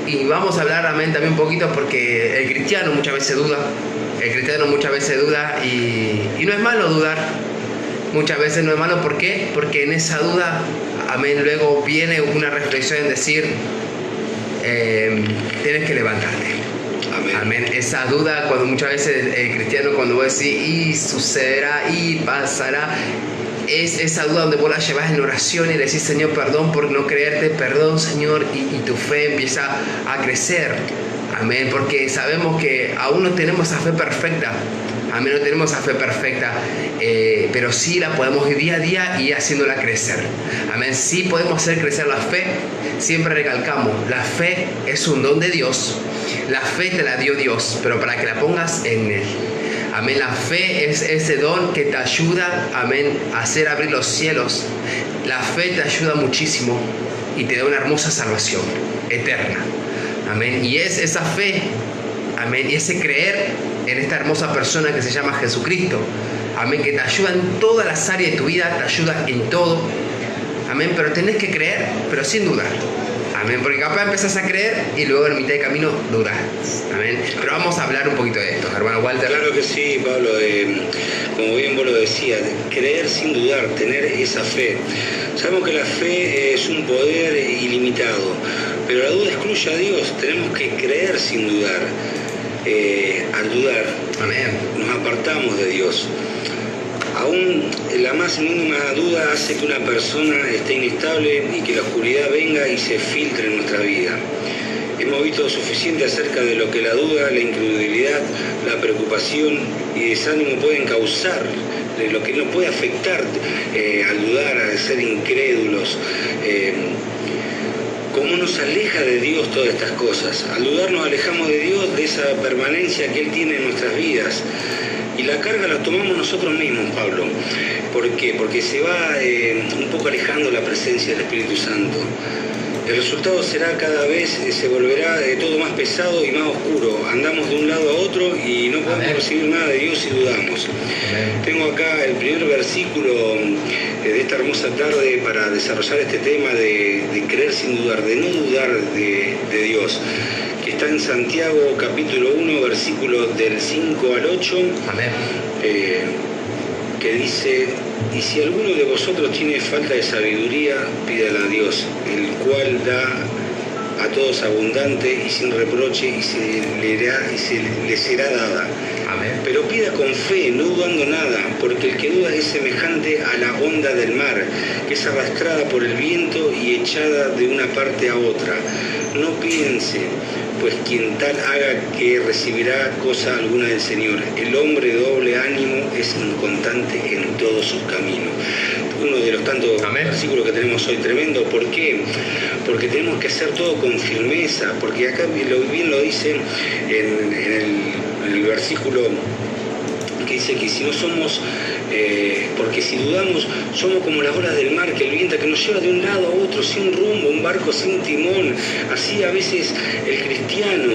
Y vamos a hablar, amén, también un poquito porque el cristiano muchas veces duda. El cristiano muchas veces duda y no es malo dudar. Muchas veces no es malo, ¿por qué? Porque en esa duda, amén, luego viene una reflexión en decir, tienes que levantarte. Amén. Amén. Esa duda, cuando muchas veces el cristiano, cuando vos decís, y sucederá, y pasará, es esa duda donde vos la llevas en oración y le decís, Señor, perdón por no creerte, perdón, Señor, y tu fe empieza a crecer. Amén, porque sabemos que aún no tenemos esa fe perfecta. Amén, no tenemos esa fe perfecta, pero sí la podemos ir día a día y haciéndola crecer. Amén, sí podemos hacer crecer la fe. Siempre recalcamos, la fe es un don de Dios. La fe te la dio Dios, pero para que la pongas en Él. Amén, la fe es ese don que te ayuda, amén, a hacer abrir los cielos. La fe te ayuda muchísimo y te da una hermosa salvación eterna. Amén, y es esa fe, amén, y ese creer en esta hermosa persona que se llama Jesucristo, amén, que te ayuda en todas las áreas de tu vida, te ayuda en todo, amén, pero tenés que creer, pero sin dudar, amén, porque capaz empezás a creer y luego en mitad de camino dudás, amén, pero vamos a hablar un poquito de esto, hermano Walter. Claro que sí, Pablo, como bien vos lo decías, creer sin dudar, tener esa fe. Sabemos que la fe es un poder ilimitado, pero la duda excluye a Dios, tenemos que creer sin dudar. Al dudar, amén, nos apartamos de Dios. Aún la más mínima duda hace que una persona esté inestable y que la oscuridad venga y se filtre en nuestra vida. Hemos visto suficiente acerca de lo que la duda, la incredulidad, la preocupación y desánimo pueden causar, de lo que nos puede afectar al dudar, al ser incrédulos. ¿Cómo nos aleja de Dios todas estas cosas? Al dudar nos alejamos de Dios, de esa permanencia que Él tiene en nuestras vidas. Y la carga la tomamos nosotros mismos, Pablo. ¿Por qué? Porque se va un poco alejando la presencia del Espíritu Santo. El resultado será cada vez, se volverá todo más pesado y más oscuro. Andamos de un lado a otro y no podemos recibir nada de Dios si dudamos. Amén. Tengo acá el primer versículo de esta hermosa tarde para desarrollar este tema de creer sin dudar, de no dudar de Dios, que está en Santiago capítulo 1, versículos del 5 al 8. Amén. Que dice, y si alguno de vosotros tiene falta de sabiduría, pídala a Dios, el cual da a todos abundante y sin reproche y se le será dada. Amén. Pero pida con fe, no dudando nada, porque el que duda es semejante a la onda del mar, que es arrastrada por el viento y echada de una parte a otra. No piense, pues quien tal haga que recibirá cosa alguna del Señor. El hombre de doble ánimo es inconstante en todos sus caminos. Uno de los tantos versículos que tenemos hoy, tremendo. ¿Por qué? Porque tenemos que hacer todo con firmeza, porque acá bien lo dice en el versículo que dice que si no somos, porque si dudamos, somos como las olas del mar, que el viento que nos lleva de un lado a otro, sin rumbo, un barco sin timón. Así a veces el cristiano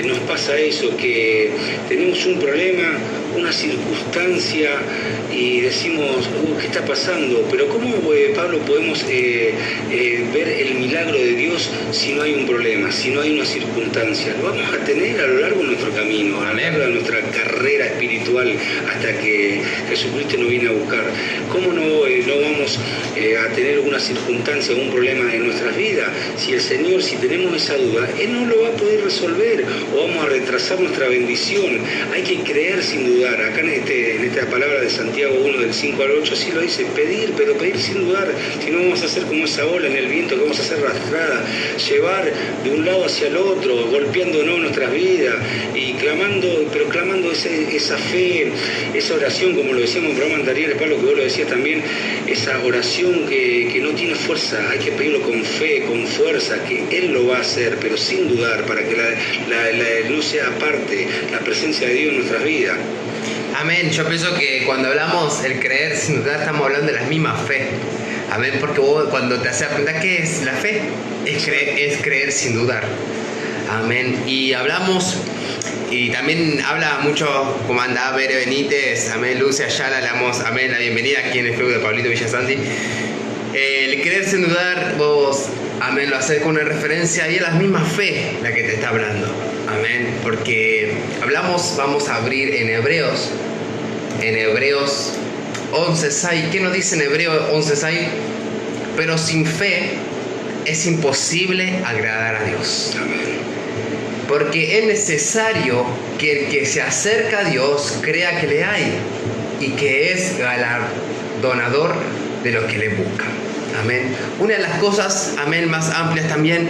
nos pasa eso, que tenemos un problema, una circunstancia y decimos, ¿qué está pasando? Pero ¿cómo, Pablo, podemos ver el milagro de Dios si no hay un problema, si no hay una circunstancia? Lo vamos a tener a lo largo de nuestro camino, a lo largo de nuestra carrera espiritual, hasta que Jesucristo nos viene a buscar. ¿Cómo no vamos a tener alguna circunstancia o un problema en nuestras vidas? Si el Señor, si tenemos esa duda, Él no lo va a poder resolver, o vamos a retrasar nuestra bendición. Hay que creer sin dudar. Acá en esta palabra de Santiago 1, del 5 al 8, así lo dice, pedir, pero pedir sin dudar. Si no, vamos a ser como esa ola en el viento, que vamos a ser arrastrada, llevar de un lado hacia el otro, golpeándonos nuestras vidas y clamando esa fe, esa oración, como lo decíamos en programas anteriores, Pablo, que vos lo decías también, esa oración que no tiene fuerza. Hay que pedirlo con fe, con fuerza, que Él lo va a hacer, pero sin dudar, para que no sea aparte la presencia de Dios en nuestras vidas. Amén. Yo pienso que cuando hablamos el creer sin dudar, estamos hablando de la misma fe. Amén. Porque vos, cuando te haces preguntar ¿qué es la fe? Es creer sin dudar. Amén. Y hablamos, y también habla mucho, como anda Bere Benítez, amén, Lucia Ayala, le damos, amén, la bienvenida aquí en el club de Pablito Villasanti. El creer sin dudar, vos amén, lo haces con una referencia y es la misma fe la que te está hablando, amén, porque vamos a abrir en Hebreos 11:6. ¿Qué nos dice en Hebreos 11:6? Pero sin fe es imposible agradar a Dios. Amén. Porque es necesario que el que se acerca a Dios crea que le hay y que es galardonador de los que le buscan. Amén. Una de las cosas, amén, más amplias también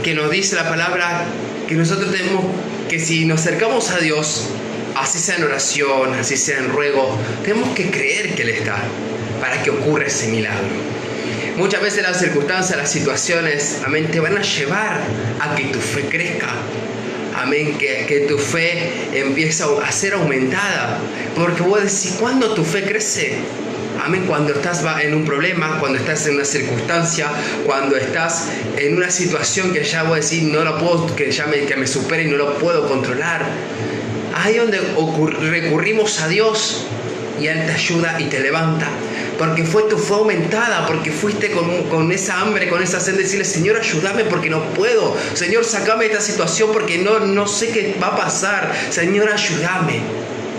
que nos dice la palabra, que nosotros tenemos que si nos acercamos a Dios, así sea en oración, así sea en ruego, tenemos que creer que Él está para que ocurra ese milagro. Muchas veces las circunstancias, las situaciones, amén, te van a llevar a que tu fe crezca. Amén, que tu fe empiece a ser aumentada. Porque vos decís, ¿cuándo tu fe crece? Amén, cuando estás en un problema, cuando estás en una circunstancia, cuando estás en una situación que ya vos decís, no lo puedo, que me supere y no lo puedo controlar. Ahí es donde recurrimos a Dios y Él te ayuda y te levanta. Porque fue tu fe aumentada, porque fuiste con esa hambre, con esa sed de decirle, Señor, ayúdame porque no puedo. Señor, sacame de esta situación porque no sé qué va a pasar. Señor, ayúdame.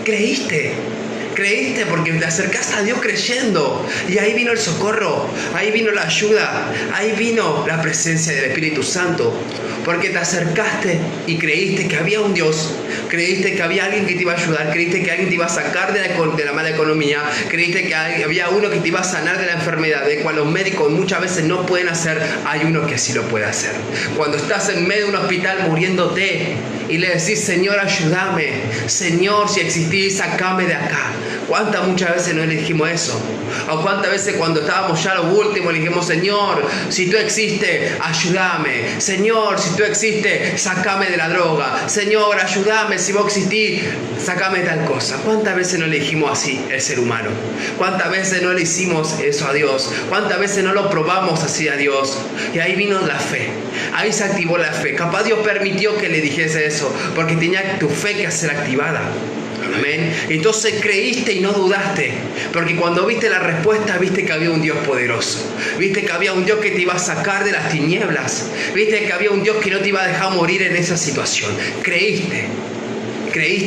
Creíste porque te acercaste a Dios creyendo. Y ahí vino el socorro, ahí vino la ayuda, ahí vino la presencia del Espíritu Santo. Porque te acercaste y creíste que había un Dios, creíste que había alguien que te iba a ayudar, creíste que alguien te iba a sacar de la mala economía, creíste que había uno que te iba a sanar de la enfermedad, de cual los médicos muchas veces no pueden hacer, hay uno que sí lo puede hacer. Cuando estás en medio de un hospital muriéndote y le decís, Señor, ayúdame, Señor, si existís, sacame de acá. ¿Cuántas muchas veces no le dijimos eso? O cuántas veces cuando estábamos ya a lo último le dijimos, Señor, si tú existes, ayúdame. Señor, si tú existes, sacame de la droga. Señor, ayúdame, si vos existís, sacame tal cosa. ¿Cuántas veces no le dijimos así el ser humano? ¿Cuántas veces no le hicimos eso a Dios? ¿Cuántas veces no lo probamos así a Dios? Y ahí vino la fe. Ahí se activó la fe. Capaz Dios permitió que le dijese eso, porque tenía tu fe que ser activada. Amén. Entonces creíste y no dudaste, porque cuando viste la respuesta, viste que había un Dios poderoso, viste que había un Dios que te iba a sacar de las tinieblas, viste que había un Dios que no te iba a dejar morir en esa situación. Creíste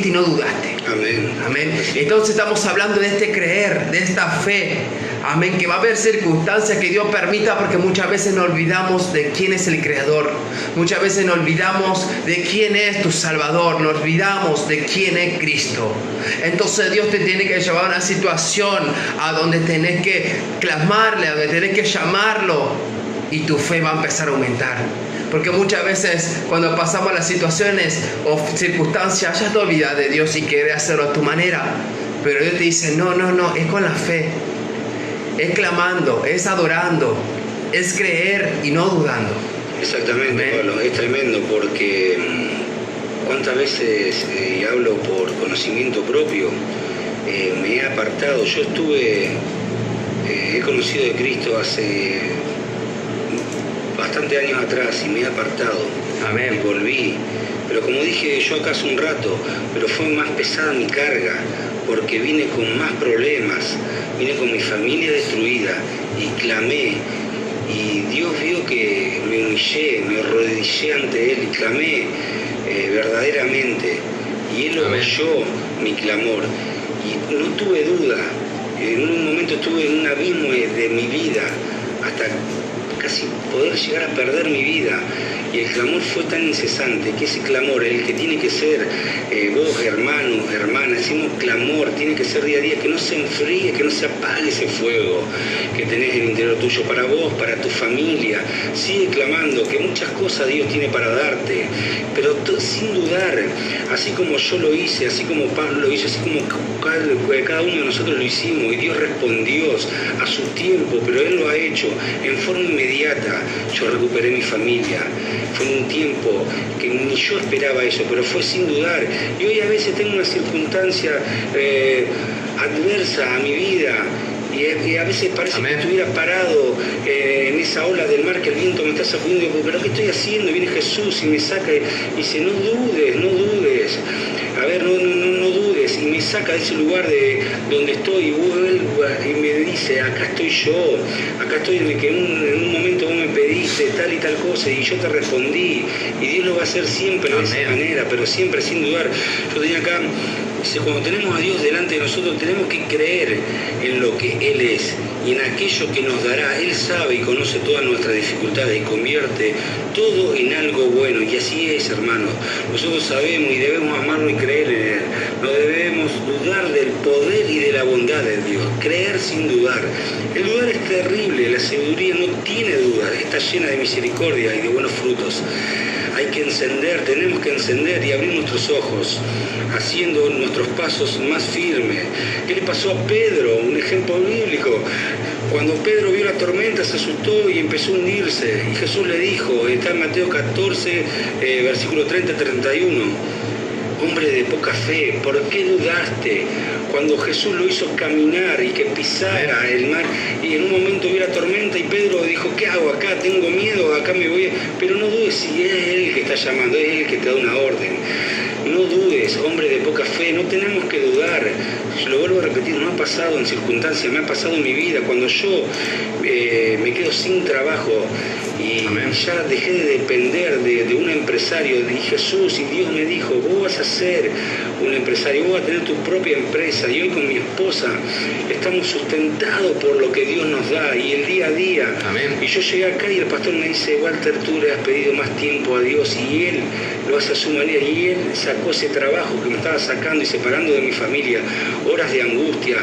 y no dudaste. Amén. Amén. Entonces estamos hablando de este creer, de esta fe. Amén, que va a haber circunstancias que Dios permita, porque muchas veces nos olvidamos de quién es el Creador. Muchas veces nos olvidamos de quién es tu Salvador. Nos olvidamos de quién es Cristo. Entonces Dios te tiene que llevar a una situación a donde tenés que clamarle, a donde tenés que llamarlo, y tu fe va a empezar a aumentar. Porque muchas veces cuando pasamos las situaciones o circunstancias, ya te olvidas de Dios y querés hacerlo a tu manera. Pero Dios te dice, no, es con la fe. Es clamando, es adorando, es creer y no dudando. Exactamente, Pablo, es tremendo porque cuántas veces, y hablo por conocimiento propio, me he apartado. Yo he conocido de Cristo hace bastante años atrás y me he apartado. Amén. Y volví. Pero como dije yo acá hace un rato, pero fue más pesada mi carga, porque vine con más problemas, vine con mi familia destruida y clamé. Y Dios vio que me humillé, me arrodillé ante Él y clamé verdaderamente. Y Él oyó mi clamor. Y no tuve duda. En un momento estuve en un abismo de mi vida, hasta casi poder llegar a perder mi vida. Y el clamor fue tan incesante que ese clamor, el que tiene que ser, vos hermanos, hermanas, decimos clamor, tiene que ser día a día, que no se enfríe, que no se apague ese fuego que tenés en el interior tuyo, para vos, para tu familia. Sigue clamando, que muchas cosas Dios tiene para darte, pero sin dudar, así como yo lo hice, así como Pablo lo hizo, así como cada uno de nosotros lo hicimos, y Dios respondió a su tiempo, pero Él lo ha hecho en forma inmediata. Yo recuperé mi familia. Fue en un tiempo que ni yo esperaba eso, pero fue sin dudar. Y hoy a veces tengo una circunstancia adversa a mi vida, y a veces parece que estuviera parado en esa ola del mar que el viento me está sacudiendo. Y digo, ¿pero qué estoy haciendo? Viene Jesús y me saca y dice, no dudes. A ver, no dudes. y me saca de ese lugar de donde estoy y vuelvo y me dice, acá estoy yo, acá estoy en el que en un momento vos me pediste tal y tal cosa y yo te respondí, y Dios lo va a hacer siempre de esa manera, pero siempre sin dudar. Yo tenía acá, cuando tenemos a Dios delante de nosotros tenemos que creer en lo que Él es y en aquello que nos dará. Él sabe y conoce todas nuestras dificultades y convierte todo en algo bueno, y así es, hermanos. Nosotros sabemos y debemos amarlo y creer en Él. No debemos dudar del poder y de la bondad de Dios, creer sin dudar. El dudar es terrible, la sabiduría no tiene duda, está llena de misericordia y de buenos frutos. Hay que encender, tenemos que encender y abrir nuestros ojos, haciendo nuestros pasos más firmes. ¿Qué le pasó a Pedro? Un ejemplo bíblico. Cuando Pedro vio la tormenta se asustó y empezó a hundirse. Y Jesús le dijo, está en Mateo 14, versículo 30-31, hombre de poca fe, ¿por qué dudaste? Cuando Jesús lo hizo caminar y que pisara el mar, y en un momento vio la tormenta y Pedro dijo, ¿qué hago acá? Tengo miedo, acá me voy. Pero no dudes si es Él que está llamando, es Él que te da una orden. No dudes, hombre de poca fe, no tenemos que dudar. Yo lo vuelvo a repetir, no ha pasado en circunstancias, me ha pasado en mi vida. Cuando yo me quedo sin trabajo y ya dejé de depender de un empresario, y Jesús y Dios me dijo, vos vas a ser un empresario, vos vas a tener tu propia empresa. Y hoy con mi esposa estamos sustentados por lo que Dios nos da y el día a día. Amén. Y yo llegué acá y el pastor me dice, Walter, tú le has pedido más tiempo a Dios y Él lo hace a su manera, y Él sacó ese trabajo que me estaba sacando y separando de mi familia, horas de angustia,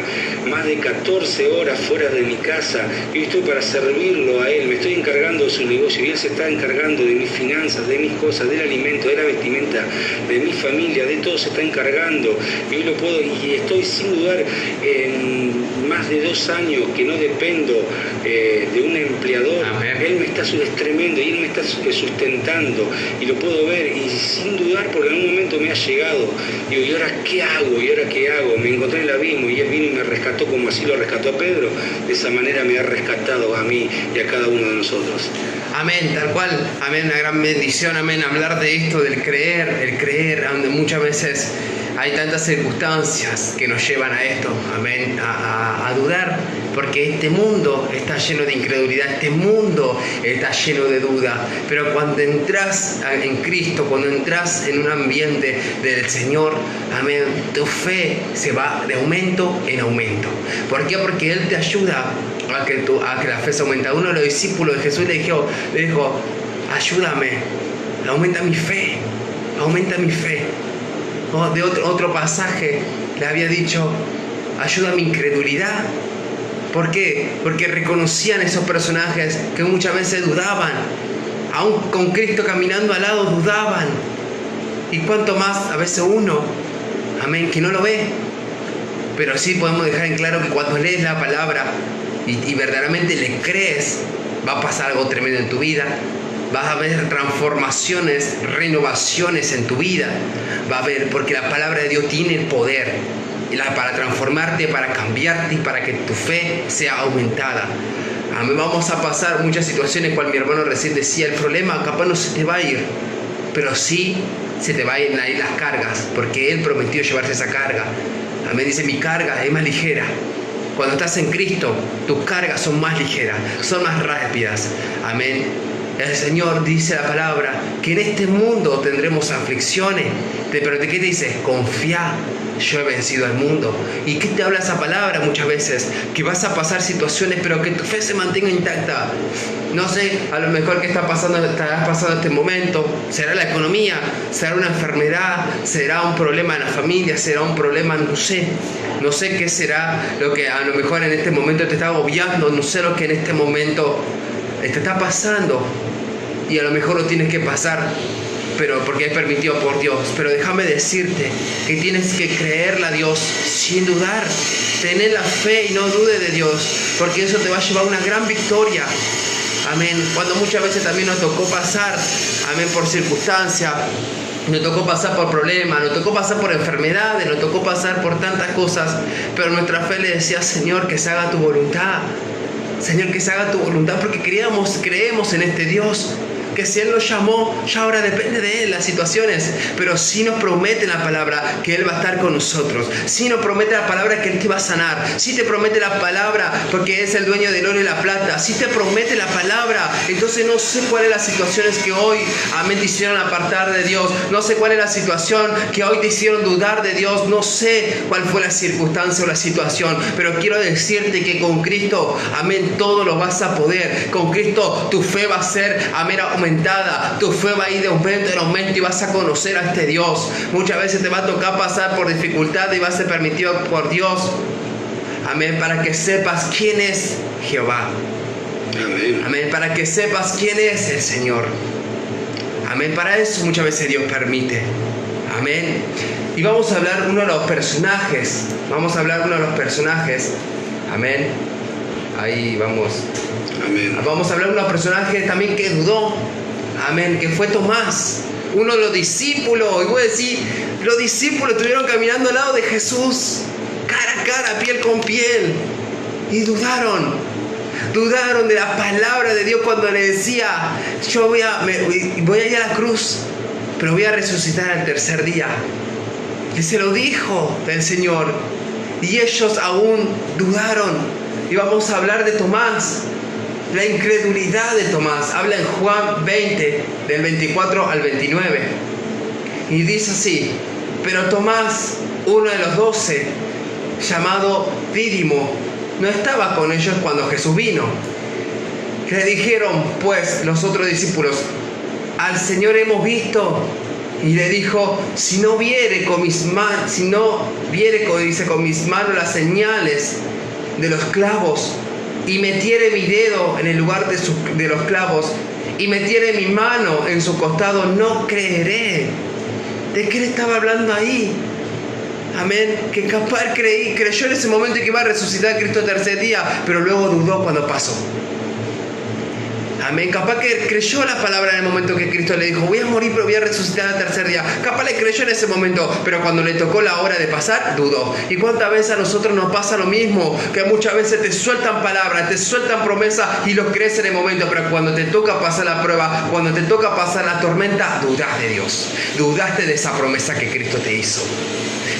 más de 14 horas fuera de mi casa. Yo estoy para servirlo a Él, me estoy encargando de su negocio y Él se está encargando de mis finanzas, de mis cosas, del alimento, de la vestimenta, de mi familia, de todo se está encargando. Y hoy lo puedo, y estoy sin dudar en más de 2 años que no dependo de un empleador. Amén. Él me está, es tremendo, y Él me está sustentando y lo puedo ver, y sin dudar porque en un momento me ha llegado. Digo, ¿y ahora qué hago? ¿Y ahora qué hago? Me encontré en el abismo y Él vino y me rescató como así lo rescató a Pedro. De esa manera me ha rescatado a mí y a cada uno de nosotros. Amén, tal cual, amén, una gran bendición, amén, hablar de esto, del creer, el creer, donde muchas veces hay tantas circunstancias que nos llevan a esto, amén, a dudar, porque este mundo está lleno de incredulidad, este mundo está lleno de duda, pero cuando entras en Cristo, cuando entras en un ambiente del Señor, amén, tu fe se va de aumento en aumento. ¿Por qué? Porque Él te ayuda a que la fe se aumenta. Uno de los discípulos de Jesús le dijo, ayúdame, aumenta mi fe, aumenta mi fe. De otro pasaje le había dicho, ayuda a mi incredulidad. ¿Por qué? Porque reconocían esos personajes que muchas veces dudaban, aún con Cristo caminando al lado dudaban. Y cuánto más a veces uno, amén, que no lo ve. Pero sí podemos dejar en claro que cuando lees la palabra y verdaderamente le crees, va a pasar algo tremendo en tu vida. Vas a ver transformaciones, renovaciones en tu vida. Va a haber, porque la palabra de Dios tiene el poder para transformarte, para cambiarte y para que tu fe sea aumentada. Amén. Vamos a pasar muchas situaciones, cual mi hermano recién decía, el problema capaz no se te va a ir, pero sí se te van a ir las cargas, porque Él prometió llevarse esa carga. Amén. Dice, mi carga es más ligera. Cuando estás en Cristo, tus cargas son más ligeras, son más rápidas. Amén. El Señor dice la palabra que en este mundo tendremos aflicciones, pero ¿de qué te dice? Confía, yo he vencido al mundo. ¿Y qué te habla esa palabra muchas veces? Que vas a pasar situaciones, pero que tu fe se mantenga intacta. No sé, a lo mejor que estarás pasando este momento, será la economía, será una enfermedad, será un problema en la familia, será un problema, no sé qué será lo que a lo mejor en este momento te está agobiando, no sé lo que en este momento te está pasando, y a lo mejor lo tienes que pasar, pero porque es permitido por Dios. Pero déjame decirte que tienes que creerle a Dios sin dudar, tener la fe y no dude de Dios, porque eso te va a llevar a una gran victoria. Amén. Cuando muchas veces también nos tocó pasar, amén, por circunstancias, nos tocó pasar por problemas, nos tocó pasar por enfermedades, nos tocó pasar por tantas cosas, pero nuestra fe le decía, Señor, que se haga tu voluntad. Señor, que se haga tu voluntad, porque creemos en este Dios. que si Él nos llamó, ya ahora depende de Él las situaciones, pero sí nos promete la palabra que Él va a estar con nosotros, sí nos promete la palabra que Él te va a sanar, sí te promete la palabra porque es el dueño del oro y la plata, sí te promete la palabra. Entonces no sé cuáles las situaciones que hoy, amén, te hicieron apartar de Dios, no sé cuál es la situación que hoy te hicieron dudar de Dios, no sé cuál fue la circunstancia o la situación, pero quiero decirte que con Cristo, amén, todo lo vas a poder. Con Cristo tu fe va a ser, amén, aumentada, tu fe va a ir de aumento en aumento y vas a conocer a este Dios. Muchas veces te va a tocar pasar por dificultad y va a ser permitido por Dios, amén, para que sepas quién es Jehová. Amén. Amén, para que sepas quién es el Señor. Amén, para eso muchas veces Dios permite. Amén. Y vamos a hablar uno de los personajes. Amén. Ahí vamos. Amén. Vamos a hablar de un personaje también que dudó. Amén, que fue Tomás, uno de los discípulos. Y voy a decir, los discípulos estuvieron caminando al lado de Jesús, cara a cara, piel con piel, y dudaron de la palabra de Dios cuando le decía, yo voy a ir a la cruz, pero voy a resucitar al tercer día. Y se lo dijo el Señor, y ellos aún dudaron. Y vamos a hablar de Tomás, la incredulidad de Tomás. Habla en Juan 20, del 24 al 29. Y dice así: pero Tomás, uno de los 12, llamado Dídimo, no estaba con ellos cuando Jesús vino. Le dijeron pues los otros discípulos: al Señor hemos visto. Y le dijo: si no viere con mis manos las señales de los clavos, y metiere mi dedo en el lugar de los clavos, y metiere mi mano en su costado, no creeré. ¿De qué le estaba hablando ahí? Amén. Que capaz creyó en ese momento que iba a resucitar a Cristo el tercer día, pero luego dudó cuando pasó. Amén. Capaz que creyó la palabra en el momento que Cristo le dijo: voy a morir pero voy a resucitar al tercer día. Capaz le creyó en ese momento, pero cuando le tocó la hora de pasar, dudó. ¿Y cuántas veces a nosotros nos pasa lo mismo? Que muchas veces te sueltan palabras, te sueltan promesas y los crees en el momento, pero cuando te toca pasar la prueba, cuando te toca pasar la tormenta, dudas de Dios. Dudaste de esa promesa que Cristo te hizo.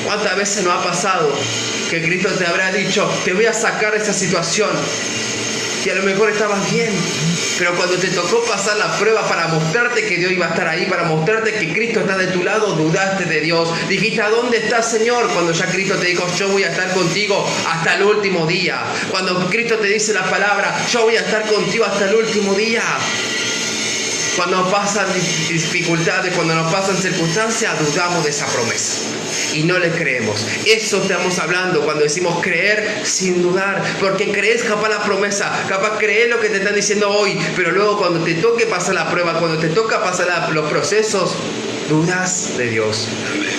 ¿Cuántas veces nos ha pasado que Cristo te habrá dicho: te voy a sacar de esa situación? Y a lo mejor estabas bien, pero cuando te tocó pasar la prueba para mostrarte que Dios iba a estar ahí, para mostrarte que Cristo está de tu lado, dudaste de Dios. Dijiste: ¿a dónde estás, Señor? Cuando ya Cristo te dijo: yo voy a estar contigo hasta el último día. Cuando Cristo te dice la palabra: yo voy a estar contigo hasta el último día. Cuando pasan dificultades, cuando nos pasan circunstancias, dudamos de esa promesa y no le creemos. Eso estamos hablando cuando decimos creer sin dudar, porque crees capaz la promesa, capaz crees lo que te están diciendo hoy, pero luego cuando te toque pasar la prueba, cuando te toca pasar los procesos, dudas de Dios. Amén.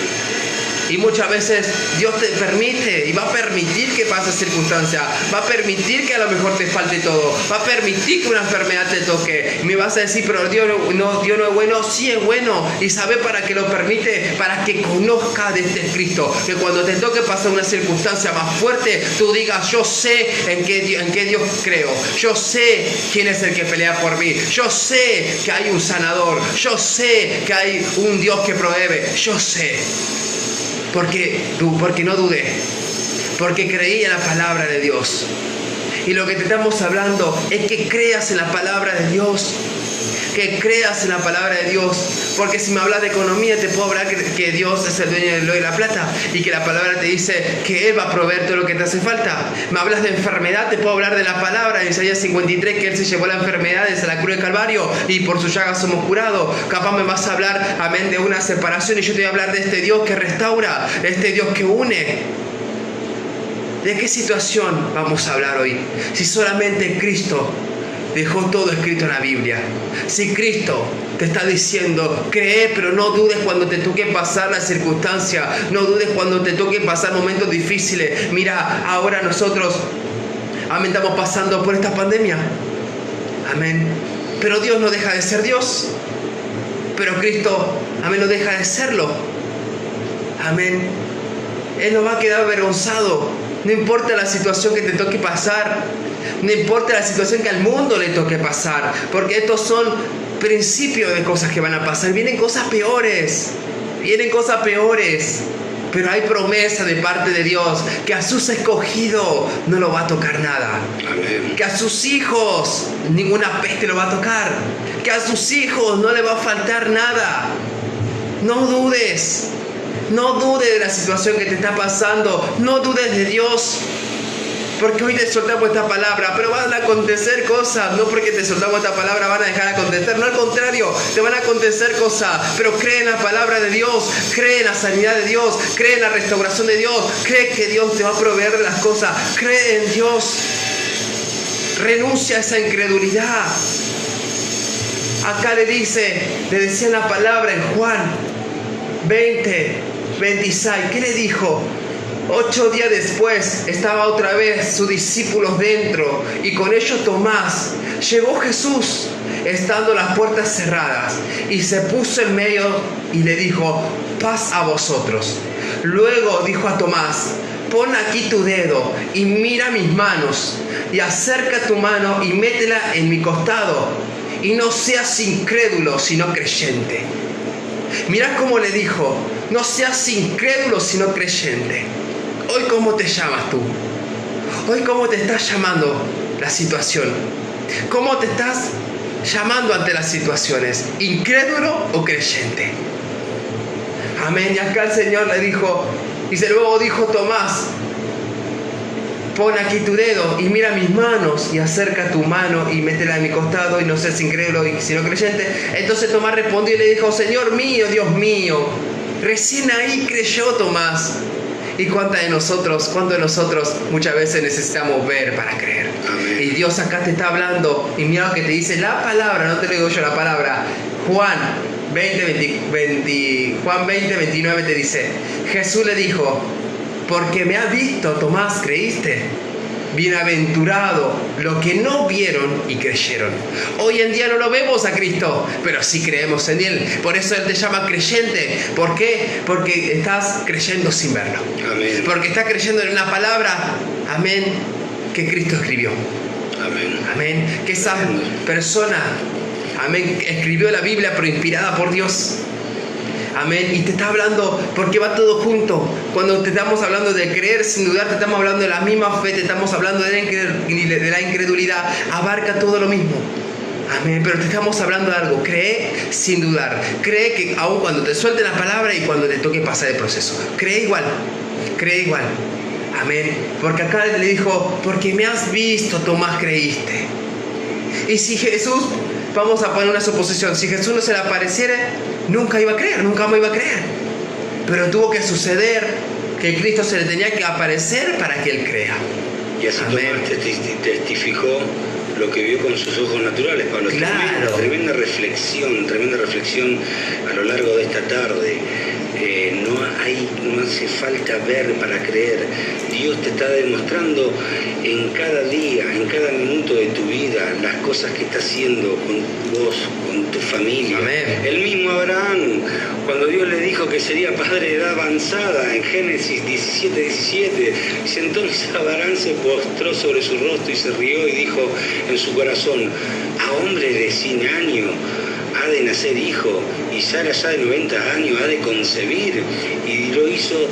Y muchas veces Dios te permite y va a permitir que pase circunstancia, va a permitir que a lo mejor te falte todo, va a permitir que una enfermedad te toque. Y me vas a decir: pero Dios no es bueno. Sí es bueno. ¿Y sabe para qué lo permite? Para que conozcas de este Cristo, que cuando te toque pasar una circunstancia más fuerte, tú digas: yo sé en qué Dios creo, yo sé quién es el que pelea por mí, yo sé que hay un sanador, yo sé que hay un Dios que provee, yo sé. Porque no dudé, porque creí en la palabra de Dios. Y lo que te estamos hablando es que creas en la palabra de Dios, que creas en la palabra de Dios. Porque si me hablas de economía, te puedo hablar que Dios es el dueño del oro y la plata, y que la palabra te dice que Él va a proveer todo lo que te hace falta. Me hablas de enfermedad, te puedo hablar de la palabra en Isaías 53, que Él se llevó las enfermedades a la cruz del Calvario y por sus llagas somos curados. Capaz me vas a hablar, amén, de una separación, y yo te voy a hablar de este Dios que restaura, este Dios que une. ¿De qué situación vamos a hablar hoy? Si solamente Cristo dejó todo escrito en la Biblia. Si Cristo te está diciendo: cree, pero no dudes cuando te toque pasar la circunstancia, no dudes cuando te toque pasar momentos difíciles. Mira, ahora nosotros, amén, estamos pasando por esta pandemia. Amén. Pero Dios no deja de ser Dios. Pero Cristo, amén, no deja de serlo. Amén. Él no va a quedar avergonzado. No importa la situación que te toque pasar, no importa la situación que al mundo le toque pasar, porque estos son principio de cosas que van a pasar. Vienen cosas peores. Pero hay promesa de parte de Dios que a sus escogidos no lo va a tocar nada. Amén. Que a sus hijos ninguna peste lo va a tocar. Que a sus hijos no le va a faltar nada. No dudes. No dudes de la situación que te está pasando. No dudes de Dios. Porque hoy te soltamos esta palabra, pero van a acontecer cosas. No porque te soltamos esta palabra van a dejar de acontecer. No, al contrario, te van a acontecer cosas. Pero cree en la palabra de Dios. Cree en la sanidad de Dios. Cree en la restauración de Dios. Cree que Dios te va a proveer de las cosas. Cree en Dios. Renuncia a esa incredulidad. Acá le decía la palabra en Juan 20:26. ¿Qué le dijo? 8 días después estaba otra vez sus discípulos dentro y con ellos Tomás. Llegó Jesús estando las puertas cerradas y se puso en medio y le dijo: paz a vosotros. Luego dijo a Tomás: pon aquí tu dedo y mira mis manos y acerca tu mano y métela en mi costado y no seas incrédulo sino creyente. Mirá cómo le dijo: no seas incrédulo sino creyente. Hoy, ¿cómo te llamas tú? Hoy, ¿cómo te estás llamando la situación? ¿Cómo te estás llamando ante las situaciones? ¿Incrédulo o creyente? Amén. Y acá el Señor le dijo, luego dijo Tomás: pon aquí tu dedo y mira mis manos y acerca tu mano y métela en mi costado y no seas incrédulo sino creyente. Entonces Tomás respondió y le dijo: Señor mío, Dios mío. Recién ahí creyó Tomás. ¿Y cuántos de nosotros muchas veces necesitamos ver para creer? Amén. Y Dios acá te está hablando y mira lo que te dice la palabra, no te lo digo yo, la palabra. Juan 20:29 te dice: Jesús le dijo: porque me has visto, Tomás, ¿creíste? Bienaventurado los que no vieron y creyeron. Hoy en día no lo vemos a Cristo, pero sí creemos en Él. Por eso Él te llama creyente. ¿Por qué? Porque estás creyendo sin verlo. Amén. Porque estás creyendo en una palabra, amén, que Cristo escribió. Amén. Amén. Que esa persona, amén, escribió la Biblia pero inspirada por Dios. Amén. Y te está hablando, porque va todo junto. Cuando te estamos hablando de creer sin dudar, te estamos hablando de la misma fe, te estamos hablando de la incredulidad. Abarca todo lo mismo. Amén. Pero te estamos hablando de algo. Cree sin dudar. Cree que aun cuando te suelte la palabra y cuando te toque pasar el proceso. Cree igual. Amén. Porque acá le dijo: porque me has visto, Tomás, creíste. Y si Jesús, vamos a poner una suposición, si Jesús no se le apareciera, nunca iba a creer. Pero tuvo que suceder que Cristo se le tenía que aparecer para que él crea. Y así Tomás testificó lo que vio con sus ojos naturales, Pablo. Claro. Tremenda reflexión a lo largo de esta tarde. No hace falta ver para creer. Dios te está demostrando en cada día, en cada minuto de tu vida, las cosas que está haciendo con vos, con tu familia. Amén. El mismo Abraham, cuando Dios le dijo que sería padre de edad avanzada, en Génesis 17, dice: entonces Abraham se postró sobre su rostro y se rió y dijo en su corazón: a hombre de 100 años ha de nacer hijo, y Sara ya de 90 años ha de concebir. Y lo hizo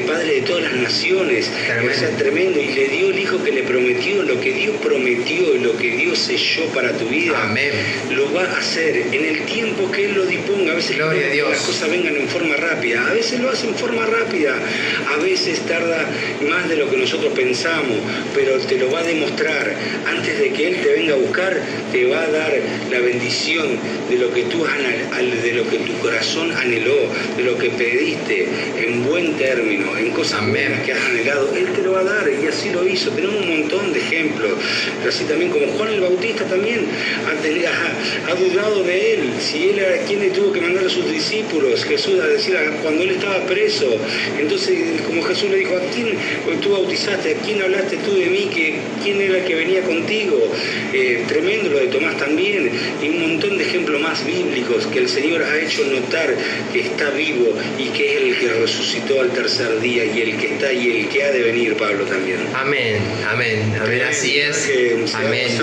Padre de todas las naciones. O sea, tremendo. Y le dio el hijo que le prometió. Lo que Dios prometió y lo que Dios selló para tu vida, Amén, lo va a hacer en el tiempo que Él lo disponga. A veces Gloria a Dios. las cosas vengan en forma rápida, a veces lo hace en forma rápida, a veces tarda más de lo que nosotros pensamos, pero te lo va a demostrar. Antes de que Él te venga a buscar, te va a dar la bendición de lo que de lo que tu corazón anheló, de lo que pediste en buen término, en cosas buenas que has anhelado. Él te lo va a dar, y así lo hizo. Tenemos un montón de ejemplos, pero así también como Juan el Bautista también ha dudado de Él. Si Él era quien le tuvo que mandar a sus discípulos, Jesús, a decir cuando Él estaba preso. Entonces, como Jesús le dijo: ¿a quién tú bautizaste? ¿A quién hablaste tú de mí? ¿Quién era el que venía contigo? Tremendo lo de Tomás también, y un montón de ejemplos más bíblicos que el Señor ha hecho notar que está vivo y que es el que resucitó al tercer día, y el que está y el que ha de venir, Pablo, también. amén, así es, amén.